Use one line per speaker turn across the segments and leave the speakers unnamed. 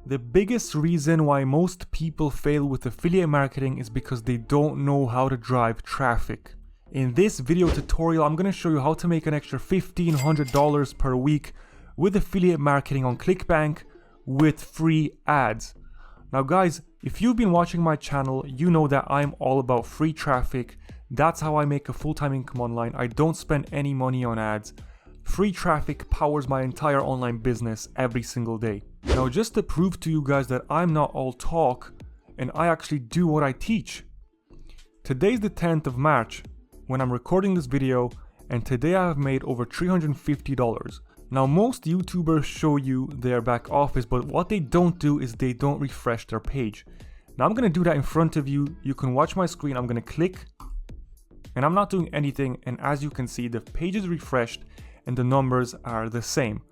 The biggest reason why most people fail with affiliate marketing is because they don't know how to drive traffic. In this video tutorial, I'm going to show you how to make an extra $1,500 per week with affiliate marketing on ClickBank with free ads. Now guys, if you've been watching my channel, you know that I'm all about free traffic. That's how I make a full-time income online. I don't spend any money on ads. Free traffic powers my entire online business every single day. Now just to prove to you guys that I'm not all talk and I actually do what I teach. Today's the 10th of March when I'm recording this video, and today I have made over $350. Now most YouTubers show you their back office, but what they don't do is they don't refresh their page. Now I'm going to do that in front of you. You can watch my screen. I'm going to click and I'm not doing anything, and as you can see the page is refreshed and the numbers are the same.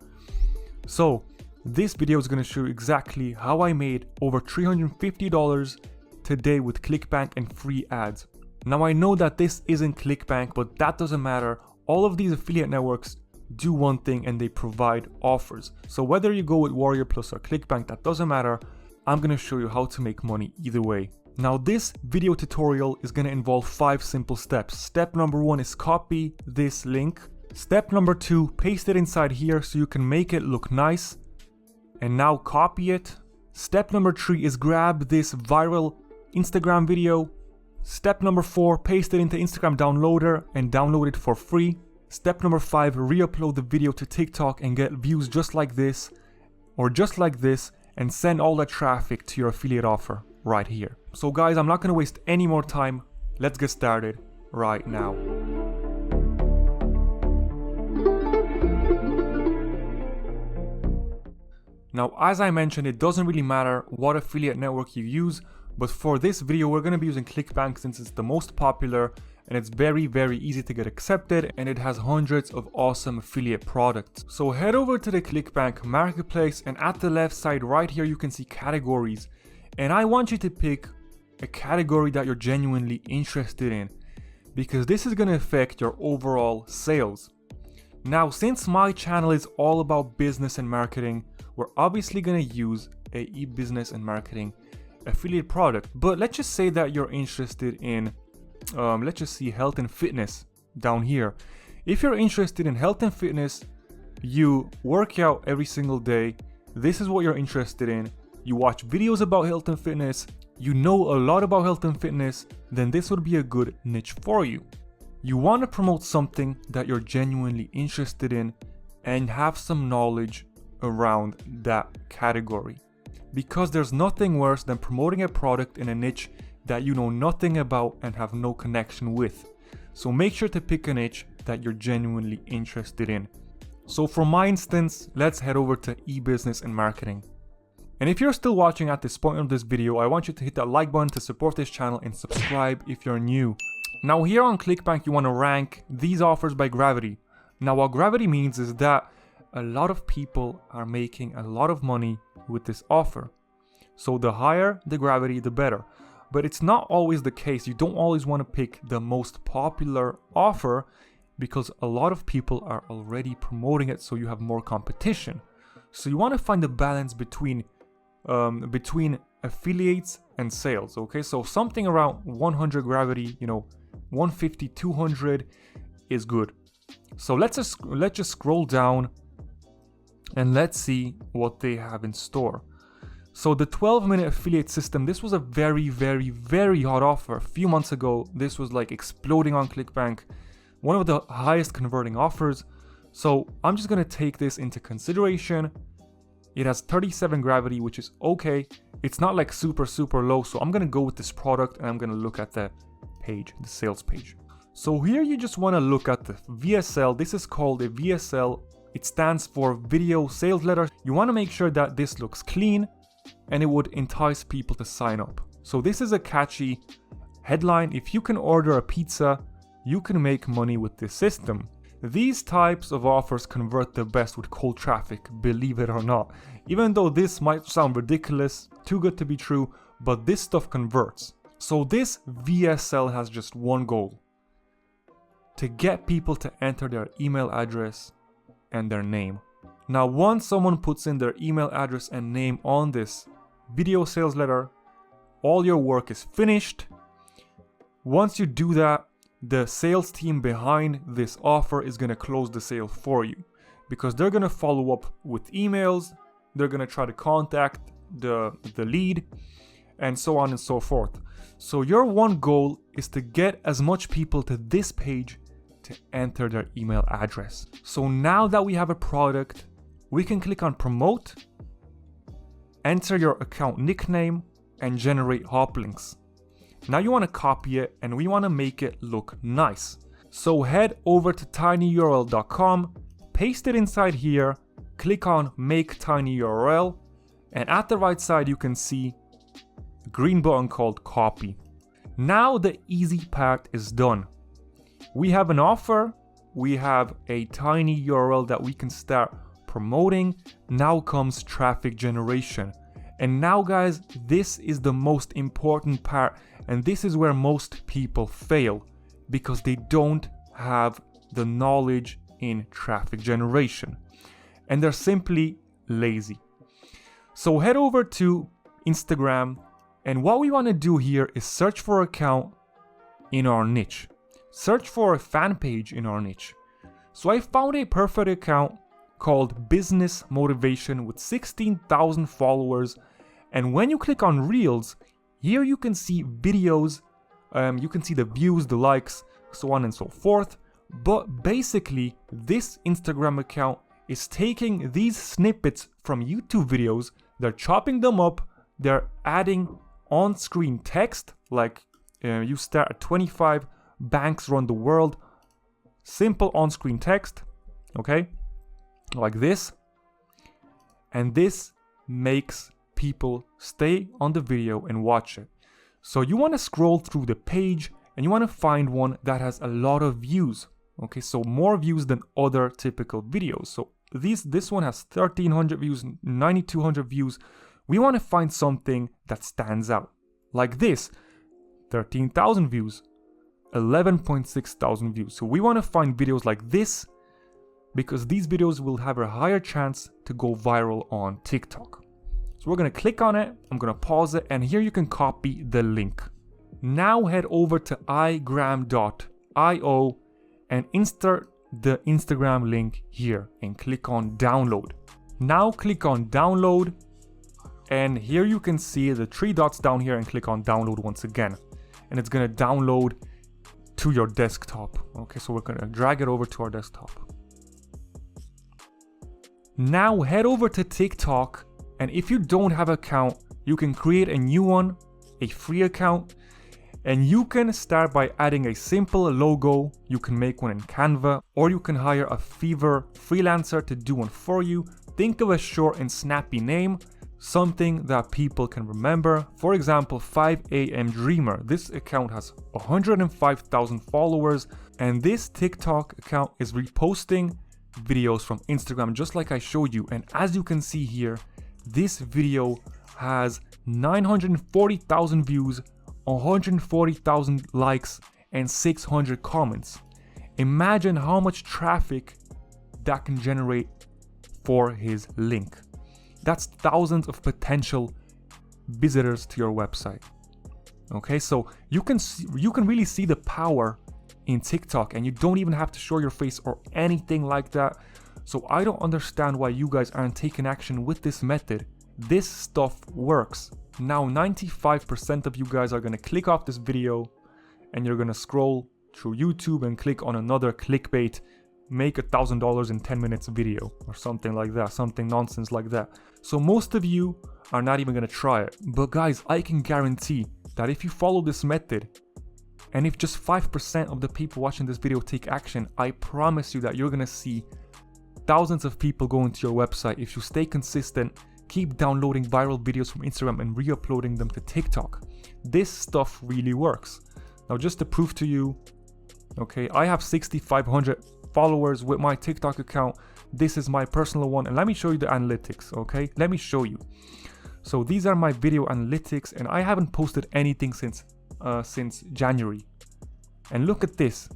So this video is going to show you exactly how I made over $350 today with ClickBank and free ads. Now I know that this isn't ClickBank, but that doesn't matter. All of these affiliate networks do one thing, and they provide offers. So whether you go with Warrior Plus or ClickBank, that doesn't matter. I'm going to show you how to make money either way. Now this video tutorial is going to involve 5 simple steps. Step number 1 is copy this link. Step number 2, paste it inside here so you can make it look nice. And now copy it. Step number 3 is grab this viral Instagram video. Step number 4, paste it into Instagram downloader and download it for free. Step number 5, re-upload the video to TikTok and get views just like this or just like this, and send all that traffic to your affiliate offer right here. So guys, I'm not going to waste any more time. Let's get started right now. Now, as I mentioned, it doesn't really matter what affiliate network you use, but for this video, we're going to be using ClickBank since it's the most popular and it's very easy to get accepted, and it has hundreds of awesome affiliate products. So head over to the ClickBank marketplace, and at the left side right here, you can see categories. And I want you to pick a category that you're genuinely interested in, because this is going to affect your overall sales. Now, since my channel is all about business and marketing, we're obviously going to use a e-business and marketing affiliate product. But let's just say that you're interested in, let's just see, health and fitness down here. If you're interested in health and fitness, you work out every single day, this is what you're interested in, you watch videos about health and fitness, you know a lot about health and fitness, then this would be a good niche for you. You want to promote something that you're genuinely interested in and have some knowledge around that category, because there's nothing worse than promoting a product in a niche that you know nothing about and have no connection with. So make sure to pick a niche that you're genuinely interested in. So for my instance, let's head over to e-business and marketing. And if you're still watching at this point of this video, I want you to hit that like button to support this channel and subscribe if you're new. Now here on ClickBank, you want to rank these offers by gravity. Now what gravity means is that a lot of people are making a lot of money with this offer. So the higher the gravity, the better. But it's not always the case. You don't always want to pick the most popular offer, because a lot of people are already promoting it, so you have more competition. So you want to find a balance between affiliates and sales. Okay, so something around 100 gravity, 150, 200 is good. So let's just scroll down and let's see what they have in store. So the 12-minute affiliate system, this was a very hot offer. A few months ago, this was like exploding on ClickBank, one of the highest converting offers. So I'm just going to take this into consideration. It has 37 gravity, which is okay. It's not like super low. So I'm going to go with this product, and I'm going to look at the page, the sales page. So here you just want to look at the VSL. This is called a VSL. It stands for video sales letter. You want to make sure that this looks clean and it would entice people to sign up. So this is a catchy headline. If you can order a pizza, you can make money with this system. These types of offers convert the best with cold traffic, believe it or not. Even though this might sound ridiculous, too good to be true, but this stuff converts. So this VSL has just one goal: to get people to enter their email address and their name. Now, once someone puts in their email address and name on this video sales letter, all your work is finished. Once you do that, the sales team behind this offer is going to close the sale for you, because they're going to follow up with emails, they're going to try to contact the lead, and so on and so forth. So your one goal is to get as much people to this page to enter their email address. So now that we have a product, we can click on promote, enter your account nickname, and generate hop links. Now you want to copy it and we want to make it look nice. So head over to tinyurl.com, paste it inside here, click on make tiny URL, and at the right side you can see a green button called copy. Now the easy part is done. We have an offer, we have a tiny URL that we can start promoting. Now comes traffic generation. And now guys, this is the most important part, and this is where most people fail, because they don't have the knowledge in traffic generation and they're simply lazy. So head over to Instagram, and what we want to do here is search for an account in our niche. Search for a fan page in our niche. So I found a perfect account called Business Motivation with 16,000 followers. And when you click on Reels, here you can see videos, you can see the views, the likes, so on and so forth. But basically, this Instagram account is taking these snippets from YouTube videos, they're chopping them up, they're adding on-screen text, like you start at 25 banks run the world, simple on-screen text, okay, like this, and this makes people stay on the video and watch it. So you want to scroll through the page and you want to find one that has a lot of views, okay, so more views than other typical videos. So this one has 1,300 views, 9,200 views. We want to find something that stands out, like this, 13,000 views, 11.6 thousand views. So we want to find videos like this, because these videos will have a higher chance to go viral on TikTok. So we're going to click on it, I'm going to pause it, and here you can copy the link. Now head over to igram.io and insert the Instagram link here and click on download. Now click on download, and here you can see the 3 dots down here, and click on download once again. And it's going to download to your desktop. Okay, so we're going to drag it over to our desktop. Now head over to TikTok, and if you don't have an account, you can create a new one, a free account, and you can start by adding a simple logo. You can make one in Canva, or you can hire a Fiverr freelancer to do one for you. Think of a short and snappy name, something that people can remember. For example, 5 AM Dreamer. This account has 105,000 followers, and this TikTok account is reposting videos from Instagram just like I showed you. And as you can see here, this video has 940,000 views, 140,000 likes, and 600 comments. Imagine how much traffic that can generate for his link. That's thousands of potential visitors to your website. Okay, so you can really see the power in TikTok, and you don't even have to show your face or anything like that. So I don't understand why you guys aren't taking action with this method. This stuff works. Now 95% of you guys are going to click off this video and you're going to scroll through YouTube and click on another clickbait, make $1,000 in 10 minutes video or something like that, something nonsense like that. So most of you are not even going to try it. But guys, I can guarantee that if you follow this method, and if just 5% of the people watching this video take action, I promise you that you're going to see thousands of people going to your website if you stay consistent, keep downloading viral videos from Instagram and re-uploading them to TikTok. This stuff really works. Now just to prove to you, okay, I have 6,500 followers with my TikTok account. This is my personal one, and let me show you the analytics, okay? Let me show you. So these are my video analytics, and I haven't posted anything since January. And look at this,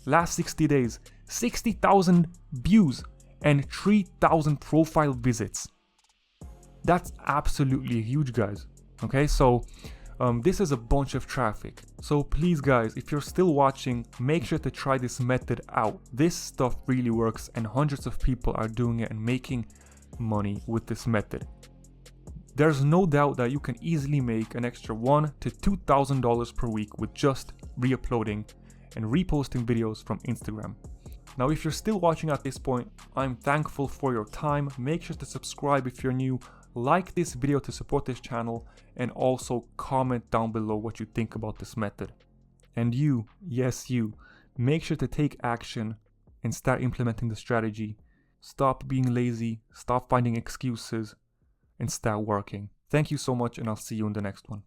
last 60 days, 60,000 views and 3,000 profile visits. That's absolutely huge, guys. Okay, so this is a bunch of traffic. So please guys, if you're still watching, make sure to try this method out. This stuff really works and hundreds of people are doing it and making money with this method. There's no doubt that you can easily make an extra $1,000 to $2,000 per week with just re-uploading and reposting videos from Instagram. Now, if you're still watching at this point, I'm thankful for your time. Make sure to subscribe if you're new, like this video to support this channel, and also comment down below what you think about this method. And you, yes you, make sure to take action and start implementing the strategy. Stop being lazy, stop finding excuses, and start working. Thank you so much, and I'll see you in the next one.